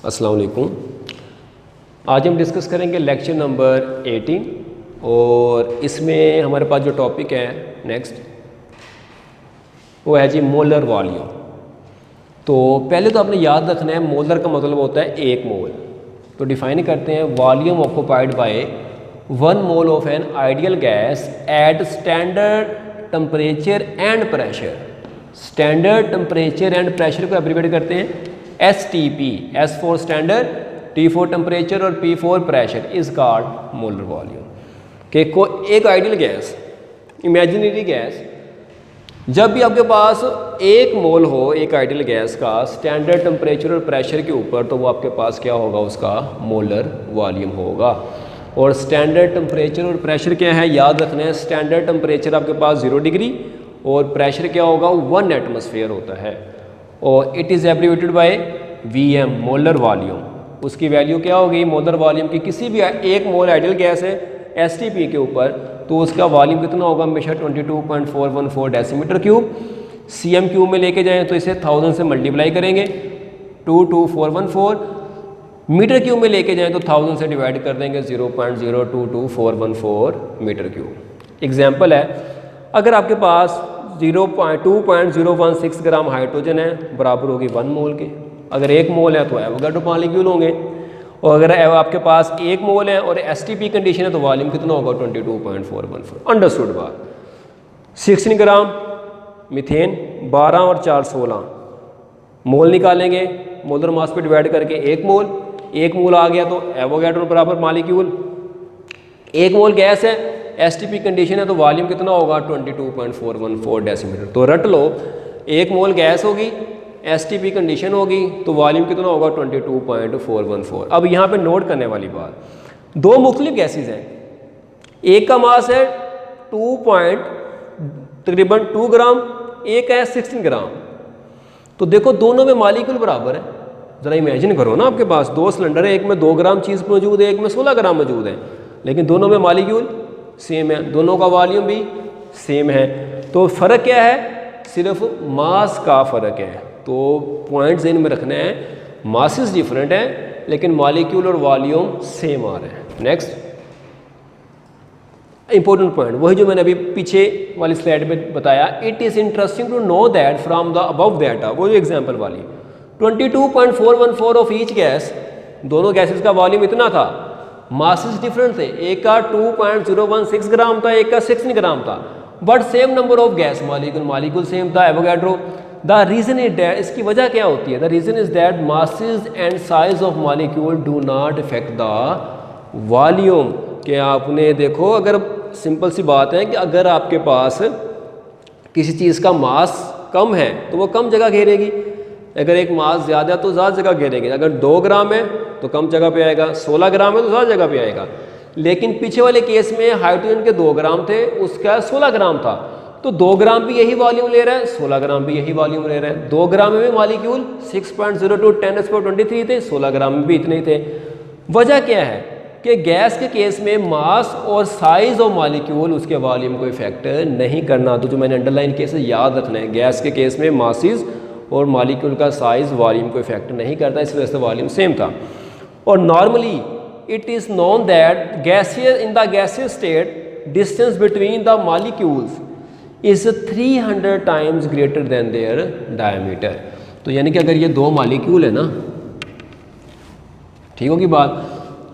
अस्सलाम वालेकुम। आज हम डिस्कस करेंगे लेक्चर नंबर 18 और इसमें हमारे पास जो टॉपिक है नेक्स्ट वो है जी मोलर वॉल्यूम। तो पहले तो आपने याद रखना है मोलर का मतलब होता है एक मोल। तो डिफाइन करते हैं volume occupied by 1 mole of an ideal gas at standard temperature and pressure. Standard temperature and pressure को एब्रीवेट करते हैं STP, S for standard, T for temperature और P for pressure is called molar volume. कि एक ideal gas, imaginary gas, जब भी आपके पास एक मोल हो एक आइडियल गैस का स्टैंडर्ड टेम्परेचर और प्रेशर के ऊपर, तो वो आपके पास क्या होगा, उसका मोलर वॉल्यूम होगा। और स्टैंडर्ड टेम्परेचर और प्रेशर क्या है, याद रखना है। स्टैंडर्ड टेम्परेचर आपके पास 0 डिग्री और प्रेशर क्या होगा, 1 एटमॉस्फेयर होता है। और it is abbreviated by VM, molar volume. उसकी वैल्यू क्या होगी मोलर वॉल्यूम की, किसी भी एक मोल आइडियल गैस है STP के ऊपर, तो उसका वॉल्यूम कितना होगा, हमेशा 22.414 डेसीमीटर क्यूब। CM क्यूब में लेके जाएं तो इसे 1000 से मल्टीप्लाई करेंगे, 22414। मीटर क्यूब में लेके जाएं तो 1000 से डिवाइड कर देंगे, 0.022414 मीटर क्यूब। एग्जाम्पल है, अगर आपके पास 2.016 ग्राम हाइड्रोजन है, बराबर होगी 1 मोल के। अगर 1 मोल है तो एवोगाड्रो मॉलिक्यूल होंगे। और अगर आपके पास 1 मोल है और STP कंडीशन है तो वॉल्यूम कितना होगा, 22.414। अंडरस्टूड बात। 16 ग्राम मीथेन, 12 और 4 16 मोल निकालेंगे, मोलर मास पे डिवाइड करके 1 मोल। 1 मोल आ गया तो एवोगाड्रो बराबर मॉलिक्यूल। 1 मोल गैस है, STP कंडीशन है तो वॉल्यूम कितना होगा, 22.414 डेसीमीटर। तो रट लो, 1 मोल गैस होगी, STP कंडीशन होगी तो वॉल्यूम कितना होगा, 22.414। अब यहाँ पे नोट करने वाली बात, 2 मुख्तलिफ गैसेज हैं। एक का मास है तकरीबन 2 ग्राम, एक है 16 ग्राम। तो देखो दोनों में मॉलिक्यूल बराबर है। ज़रा इमेजिन करो ना, आपके पास 2 सिलेंडर है, एक में 2 ग्राम चीज़ मौजूद है, एक में 16 ग्राम मौजूद है, लेकिन दोनों में मॉलिक्यूल सेम है, दोनों का वॉल्यूम भी सेम है। तो फ़र्क क्या है, सिर्फ मास का फ़र्क है। तो पॉइंट ज़हन में रखना है, मासेस डिफरेंट है लेकिन मॉलिक्यूल और वॉल्यूम सेम आ रहे हैं। नेक्स्ट इंपॉर्टेंट पॉइंट, वही जो मैंने अभी पीछे वाली स्लाइड में बताया। It is interesting to know that from the above data, वो जो एग्जाम्पल वाली 22.414 ऑफ ईच गैस, दोनों गैसेस का वॉल्यूम इतना था, मासेस डिफरेंट थे। एक का 2.016 ग्राम था, एक का 16 ग्राम था, but same number of gas, molecule same था, Avogadro. The reason is that, इसकी वजह क्या होती है, the reason is that masses and size of molecule do not affect the volume. कि आपने देखो, अगर सिंपल सी बात है कि अगर आपके पास किसी चीज़ का मास कम है तो वो कम जगह घेरेगी, अगर एक मास ज़्यादा है तो ज़्यादा जगह घेरेगी। अगर 2 ग्राम है तो कम जगह पे आएगा, 16 ग्राम है तो ज़्यादा जगह पे आएगा। लेकिन पीछे वाले केस में हाइड्रोजन के 2 ग्राम थे, उसका 16 ग्राम था, तो 2 ग्राम भी यही वॉल्यूम ले रहा है, 16 ग्राम भी यही वॉल्यूम ले रहा है। 2 ग्राम में मॉलिक्यूल 6.02 10⁻23 थे, 16 ग्राम में भी इतने ही थे। वजह क्या है कि गैस के केस में मास और साइज ऑफ मॉलिक्यूल उसके वॉल्यूम को इफेक्ट नहीं करना। तो जो मैंने अंडरलाइन केस याद रखना है, गैस के केस में मासेस और मॉलिक्यूल का साइज वॉल्यूम को इफेक्ट नहीं करता, इस वजह से वॉल्यूम सेम था। और normally it is known that gaseous in the gaseous state distance between the molecules is 300 times greater than their diameter. तो यानी कि अगर ये 2 मॉलिक्यूल है ना, ठीक होगी बात,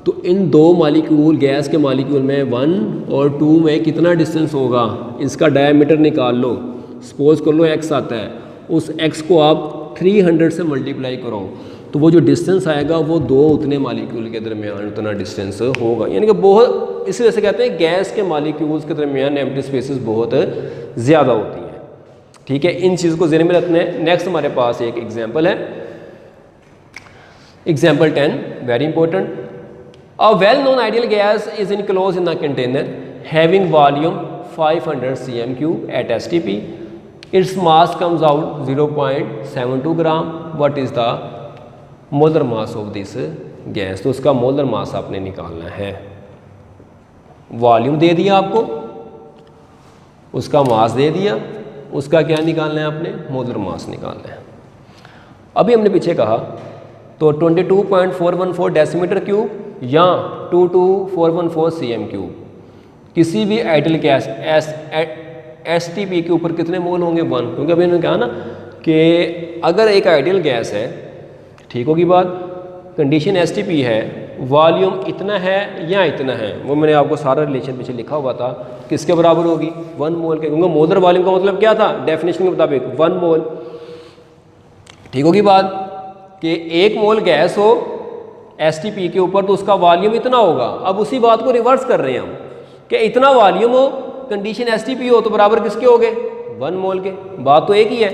तो इन 2 मॉलिक्यूल, गैस के मॉलिक्यूल में 1 और 2 में कितना डिस्टेंस होगा, इसका डायमीटर निकाल लो। सपोज कर लो x आता है, उस x को आप 300 से मल्टीप्लाई करो, तो वो जो डिस्टेंस आएगा वो 2 उतने मॉलिक्यूल के दरमियान उतना डिस्टेंस होगा। यानी कि बहुत, इसी वजह से कहते हैं गैस के मॉलिक्यूल्स के दरमियान एम्प्टी स्पेसेस बहुत ज़्यादा होती हैं। ठीक है, इन चीज़ को ज़हन में रखना है। नेक्स्ट हमारे पास एक एग्जाम्पल है, example 10, very important. A well known ideal gas is enclose in the container having volume 500 cm³ at STP. Its mass comes out 0.72 gram. What is the molar mass of this gas? तो उसका molar mass आपने निकालना है। Volume दे दिया आपको, उसका मास दे दिया, उसका क्या निकालना है आपने, मोलर मास निकालना है। अभी हमने पीछे कहा तो 22.414 डेसीमीटर क्यूब या 22414 cm क्यूब। किसी भी आइडियल गैस STP के ऊपर कितने मोल होंगे? 1, क्योंकि अभी इन्होंने कहा ना कि अगर एक आइडियल गैस है, ठीक होगी बात, कंडीशन STP है, वॉल्यूम इतना है या इतना है, वो मैंने आपको सारा रिलेशन पीछे लिखा हुआ था, किसके बराबर होगी? 1 मोल के, क्योंकि मोलर वॉल्यूम का मतलब क्या था डेफिनेशन के मुताबिक? 1 मोल। ठीक होगी बात कि 1 मोल गैस हो STP के ऊपर तो उसका वॉल्यूम इतना होगा। अब उसी बात को रिवर्स कर रहे हैं हम कि इतना वॉल्यूम हो, कंडीशन STP हो, तो बराबर किसके हो गए? 1 मोल के। बात तो एक ही है।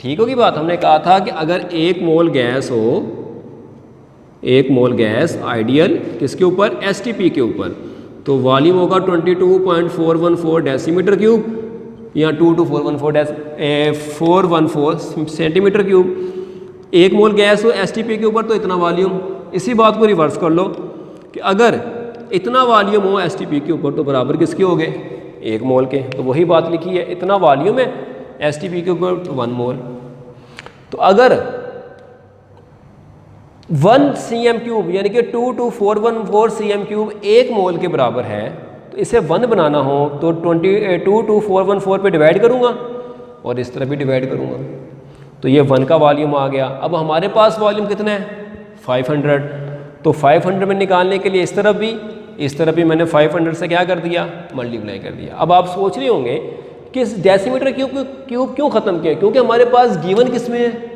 ठीक होगी बात। हमने कहा था कि अगर 1 मोल गैस हो, 1 मोल गैस आइडियल किसके ऊपर? STP के ऊपर, तो वॉल्यूम होगा 22.414 डेसीमीटर क्यूब या 414 सेंटीमीटर क्यूब। 1 मोल गैस हो STP के ऊपर तो इतना वॉल्यूम। इसी बात को रिवर्स कर लो कि अगर इतना वॉल्यूम हो STP के ऊपर तो बराबर किसके हो गए? 1 मोल के। तो वही बात लिखी है, इतना वॉल्यूम है STP के ऊपर तो 1 मोल। तो अगर 1 cm क्यूब यानी कि 22414 cm क्यूब 1 मोल के बराबर है, तो इसे 1 बनाना हो तो 22414 पे डिवाइड करूँगा और इस तरह भी डिवाइड करूँगा, तो ये 1 का वॉल्यूम आ गया। अब हमारे पास वॉल्यूम कितना है? 500। तो 500 में निकालने के लिए इस तरफ भी मैंने 500 से क्या कर दिया? मल्टीप्लाई कर दिया। अब आप सोच रहे होंगे कि इस डेसीमीटर क्यूब क्यों ख़त्म किया? क्योंकि हमारे पास गिवन किस में है?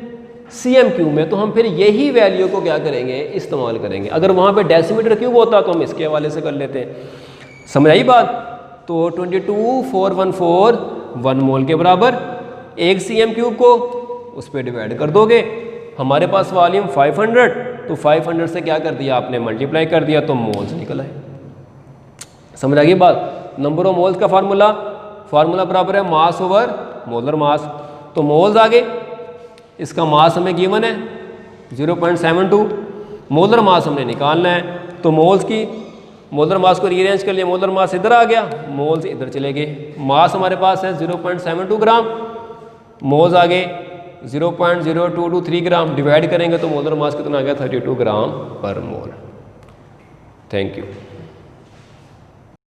cm क्यूब में। तो हम फिर यही वैल्यू को क्या करेंगे? इस्तेमाल करेंगे। अगर वहाँ पे डेसीमीटर क्यूब होता तो हम इसके हवाले से कर लेते हैं। समझ आई बात? तो 22.414 1 मोल के बराबर 1 cm क्यूब को उस पर डिवाइड कर दोगे, हमारे पास वॉल्यूम 500, तो 500 से क्या कर दिया आपने? मल्टीप्लाई कर दिया, तो मोल्स निकल आए। समझ आ गई बात? नंबर ऑफ मोल्स का फार्मूला बराबर है मास ओवर मोलर मास। तो मोल्स आ गए, इसका मास हमें गिवन है 0.72, मोलर मास हमने निकालना है। तो मोलर मास को रीअरेंज कर लिया, मोलर मास इधर आ गया, मोल्स इधर चले गए। मास हमारे पास है 0.72 ग्राम, मोल्स आ गए 0.0223 ग्राम। डिवाइड करेंगे तो मोलर मास कितना आ गया? 32 ग्राम पर मोल। Thank you.